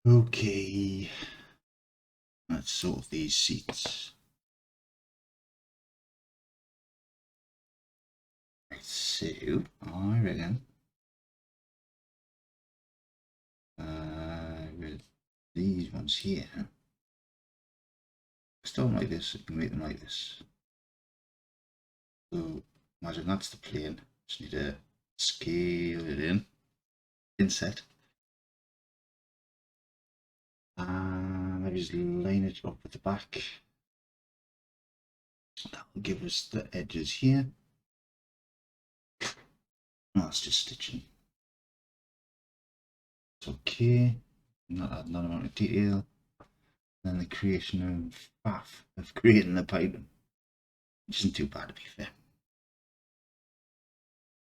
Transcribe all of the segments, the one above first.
Okay, let's sort these seats. Right, so I reckon with these ones here, still like this, you can make them like this. So imagine that's the plane. Just need to scale it in, inset, and maybe just line it up at the back. That'll give us the edges here. Oh, that's just stitching. It's okay. Not add that amount of detail. Then the creation of creating the piping, which isn't too bad to be fair.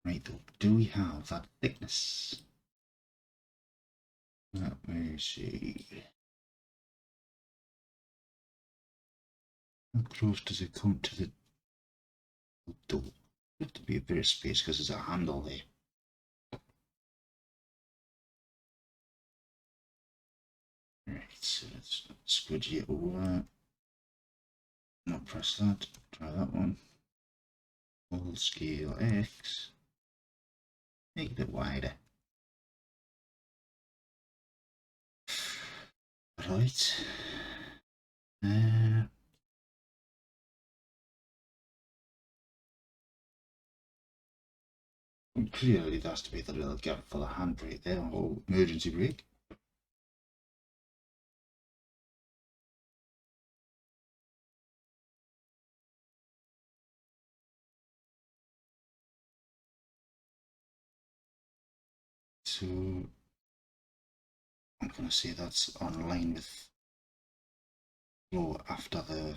Right though, do we have that thickness? Let me see. How close does it come to the door? There have to be a bit of space because there's a handle there. Right, so let's squidgy it over. Not press that. Try that one. Full scale X. Make it a bit wider. Right. Clearly there has to be the little gap for the handbrake there, or emergency brake. So I'm going to say that's on line with flow after the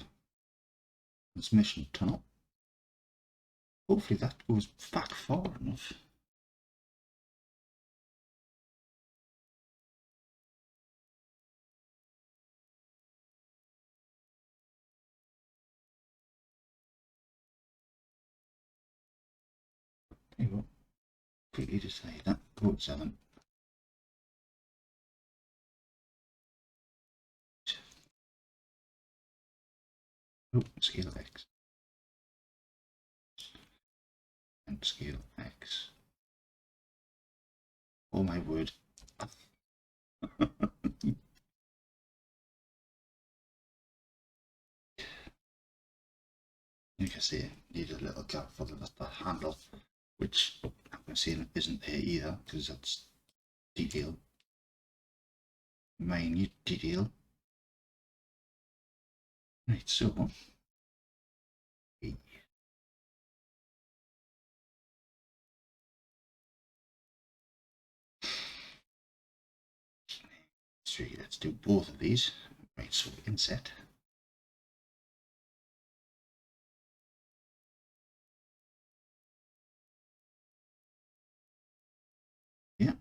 transmission tunnel. Hopefully that goes back far enough. There you go. Quickly decide that. Vote 7. Oh, scale X. And scale X. Oh my word. Like I say, need a little gap for the handle, which I'm going to say isn't there either, because that's detail. Minute detail. Right, so let's do both of these. Right, so inset. Yeah.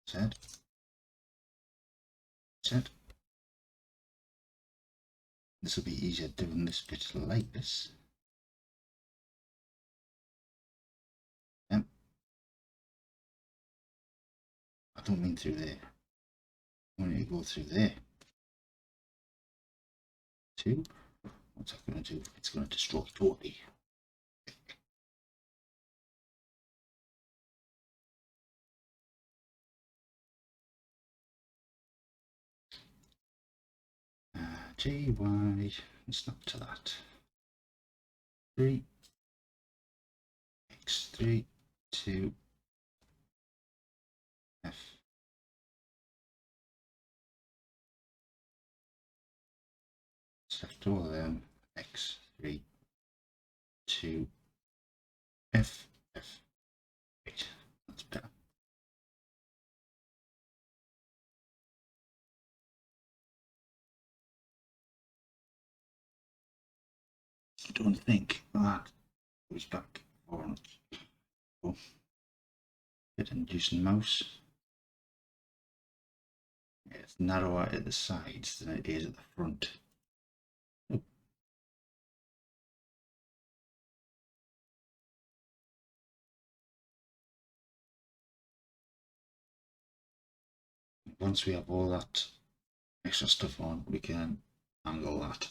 Set. Set. This will be easier doing this bit like this. Yep. I don't mean through there. I want you to go through there. 2. What's that going to do? It's going to destroy totally. GY, snap to that. 3, X3, 2, F. Select all of them, X3, 2, F, F. Right, that's better. I don't think that goes back far enough. Oh, bit inducing mouse. Yeah, it's narrower at the sides than it is at the front. Oh. once we have all that extra stuff on, we can angle that.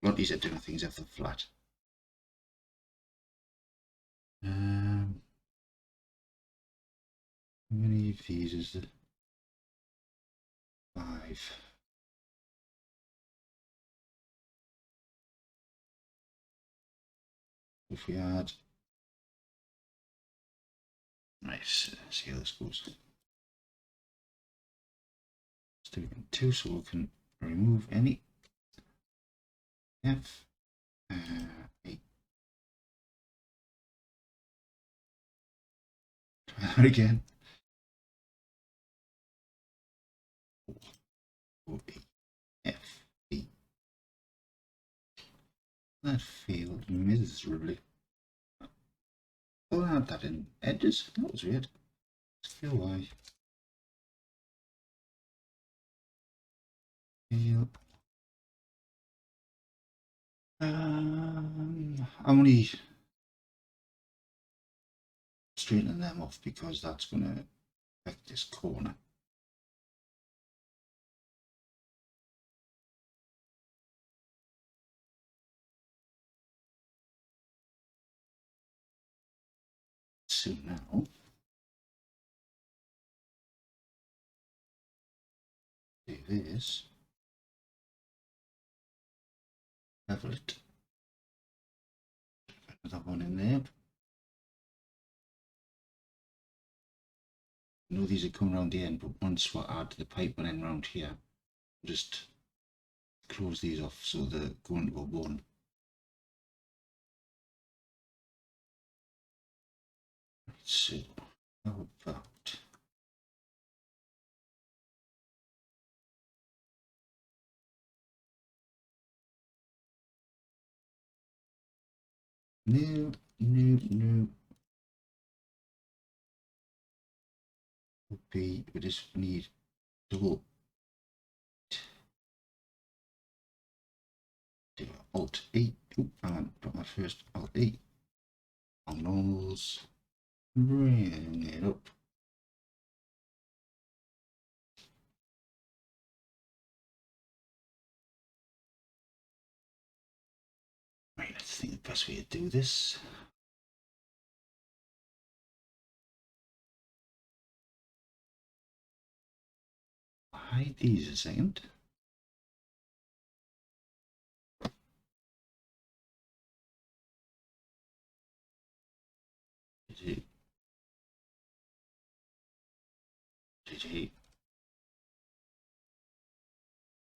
A lot easier doing things if they're flat. How many of these is there? 5. If we add, nice, see how this goes. Let's do it in 2 so we can remove any. F, 8. Try that again. 4, 8, F, 8. That failed miserably. Oh, I had that in edges. That was weird. Let's feel why. Fail. I'm only straightening them off because that's going to affect this corner. So now, do this, level it, put that one in there. I know these are coming around the end, but once we add the pipe and then round here, just close these off so they're going to a 1. So, how about no. Would be, we just need double. Do Alt 8. Oop, I got my first Alt 8. On normals. Bring it up. Right, let's think the best way to do this. Hide these a second. GG.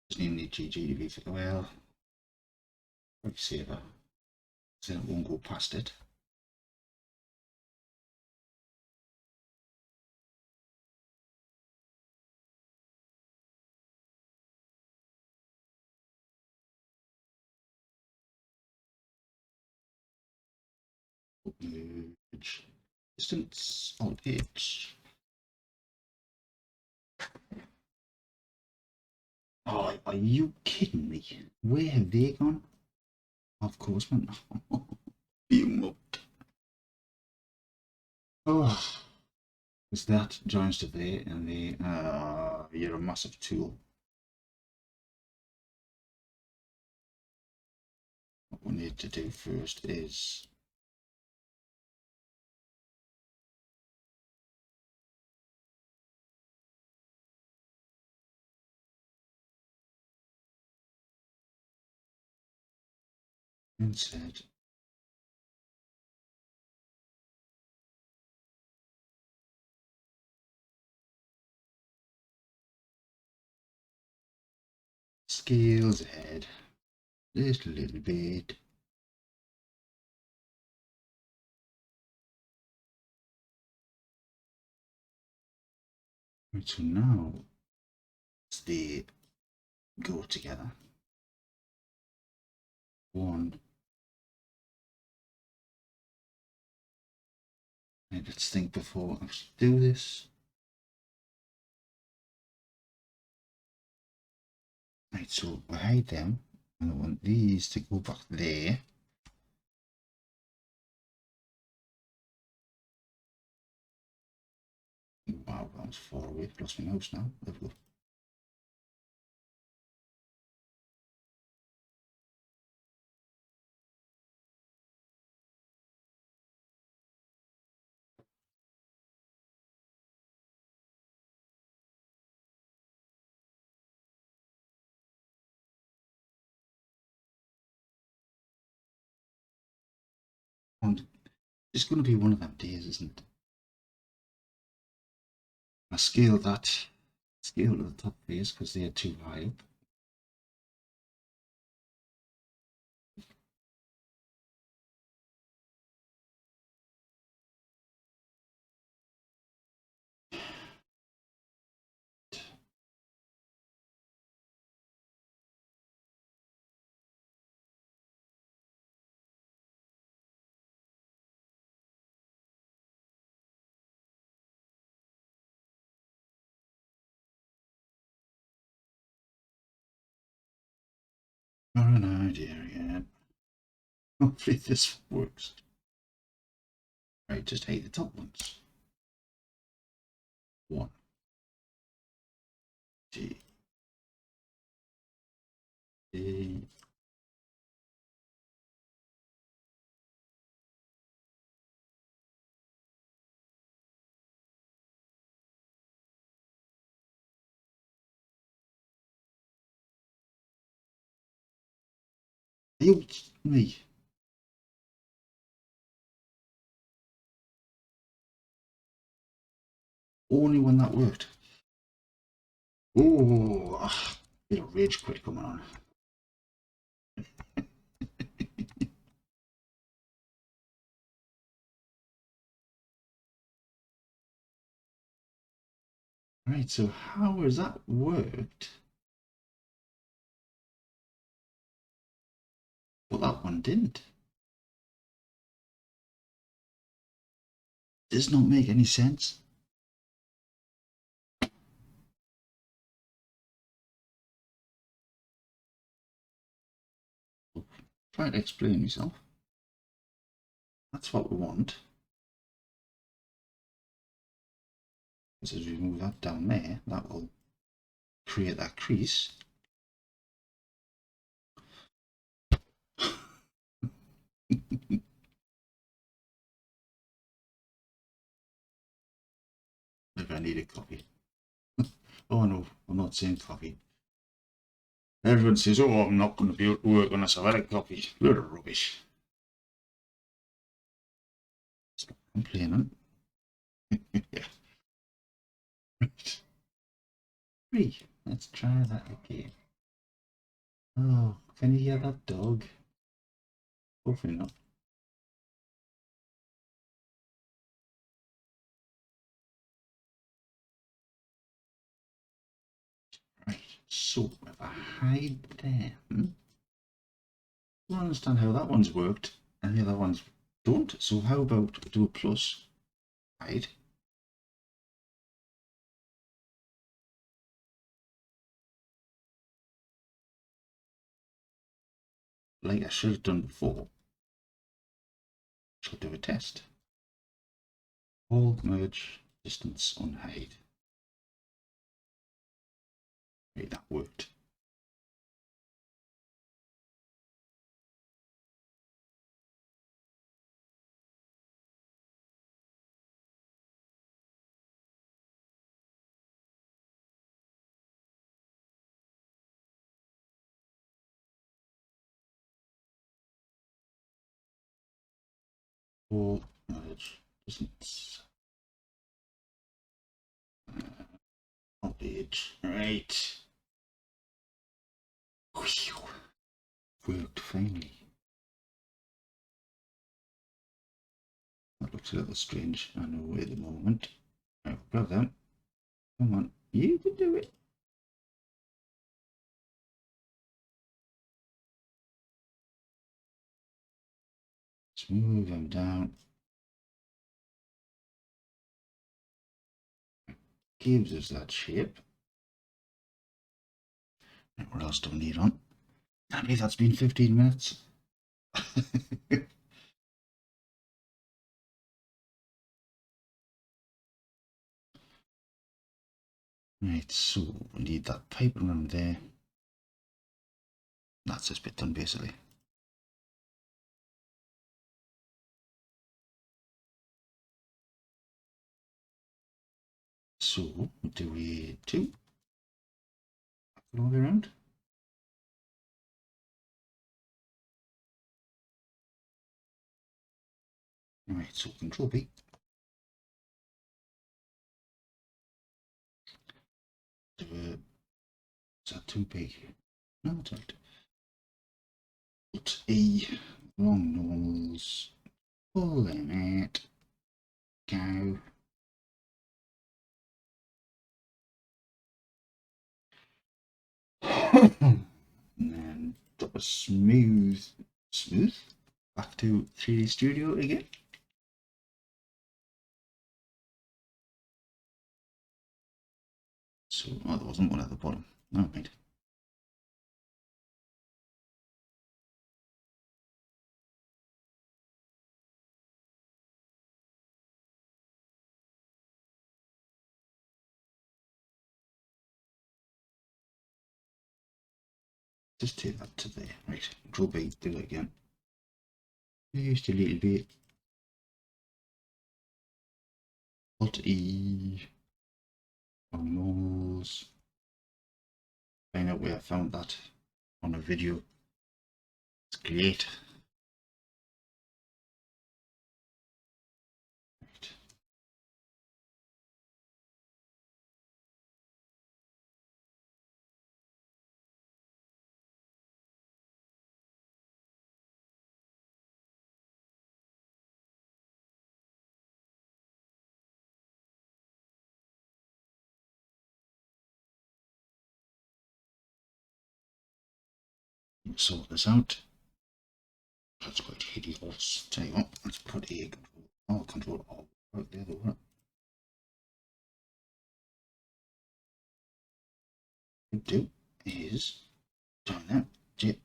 Doesn't even need GG to be well. Quick saver. So it won't go past it. Merge. Distance. Alt H. Oh, are you kidding me? Where have they gone? Of course, man. You mupped. Oh, it's that joins to there, and you're a massive tool. What we need to do first is insert. Scales ahead just a little bit. Right, so now they go together. 1. Right, let's think before I actually do this. Right, so I hide them, and I want these to go back there. Wow, was far away. Lost my mouse now. There we go. And it's going to be one of them days, isn't it? I scaled to the top face because they are too high up. Got an idea yet. Hopefully this works. Right, just hate the top ones. 1, 2, 3. You me. Only when that worked. Oh, bit of rage quit coming on. Right, so how has that worked? Well, that one didn't. Does not make any sense. Try to explain yourself. That's what we want. So as we move that down there, that will create that crease. Maybe I need a copy. Oh no, I'm not saying copy. Everyone says, oh, I'm not going to be able to work unless I've had a copy. Load of rubbish. Stop complaining. Yeah. 3. Let's try that again. Oh, can you hear that dog? Hopefully not. Right, so if I hide them, I don't understand how that one's worked and the other ones don't. So how about do a plus, hide. Like I should have done before. Shall do a test. Hold, merge, distance, unhide. Right, that worked. Hold, merge, distance. Page. Right. Worked finally. That looks a little strange, I know, at the moment. Right, grab them. Come on, you can do it. Let's move them down. Gives us that shape. And what else do we need on? I believe that's been 15 minutes. Right, so we need that pipe around there. That's this bit done basically. So do we do all the way around? Right, so Control B. Is that too big? No, it's not. Alt E, long normals, pull them out, go. And then drop a smooth back to 3D Studio again. So, oh, there wasn't one at the bottom. No, mind. Just take that to there. Right, Control B, do it again. Just a little bit. Alt E, on normals. Find out where I found that on a video. It's great. Right. Sort this out. That's quite hideous. Tell you what, let's put a control alt right the other way. What we do is turn that jet.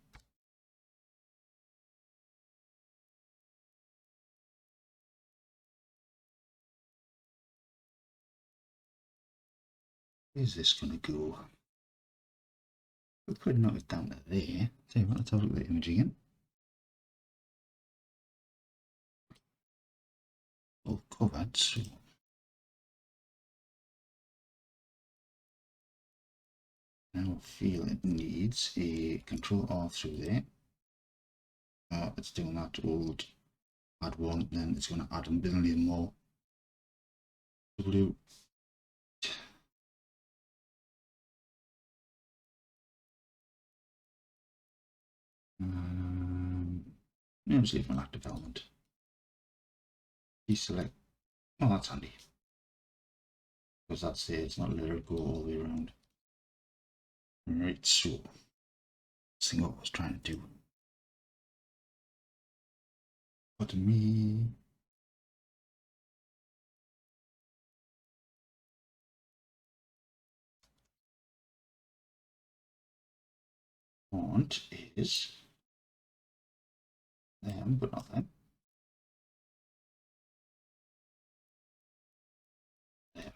Where's this gonna go? We could knock it down to there. Tell you what, let's have a look at the image again. All covered, so now I feel it needs a control R through there. It's doing that old add one, then it's going to add a million more. W. Yeah, just leave an active element. Deselect. Oh, that's handy. Because that's it, it's not let it go all the way around. Right, so let's see what I was trying to do. But me. Want is them, but not them. There.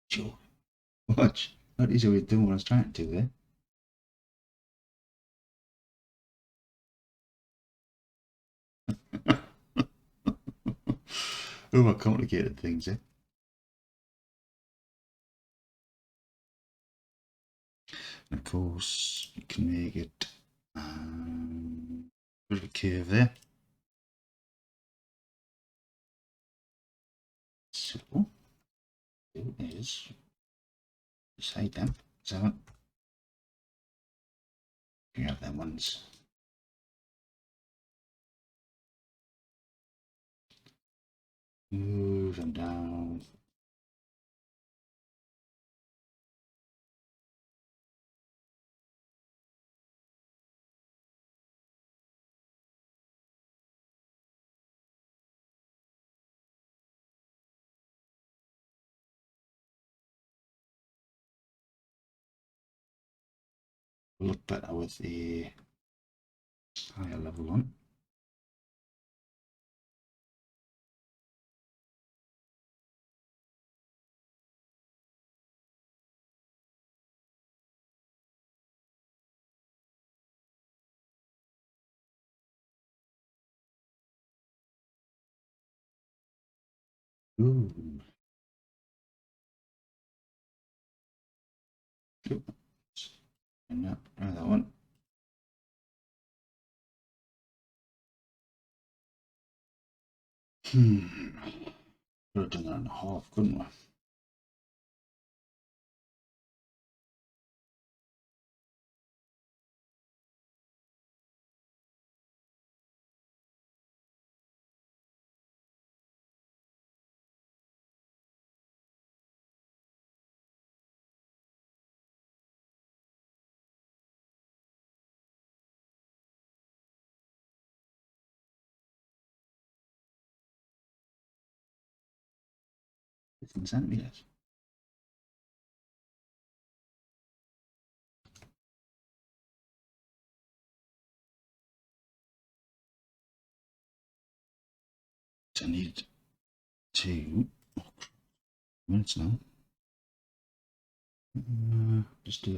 Sure. Watch. Not easy way of doing what I was trying to do there. Overcomplicated things, eh? And of course, you can make it bit of a curve there. So, it is side them. 7. You have them ones. Move them down. look better with a higher level one. Ooh. And that one. Could have done that in half, couldn't we? Centimeters. So I need 2 minutes now. Just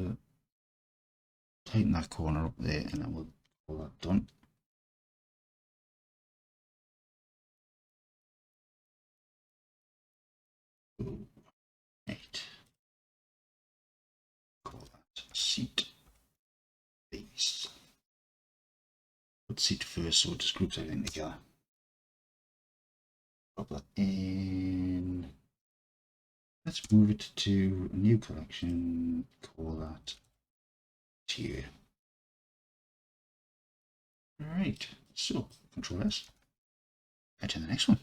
tighten that corner up there, and then we'll call that done. Ooh, 8. Call that seat base. Put seat first, so it just groups everything together. Pop that in. Let's move it to a new collection. Call that tier. Alright, so Control S. Head to the next one.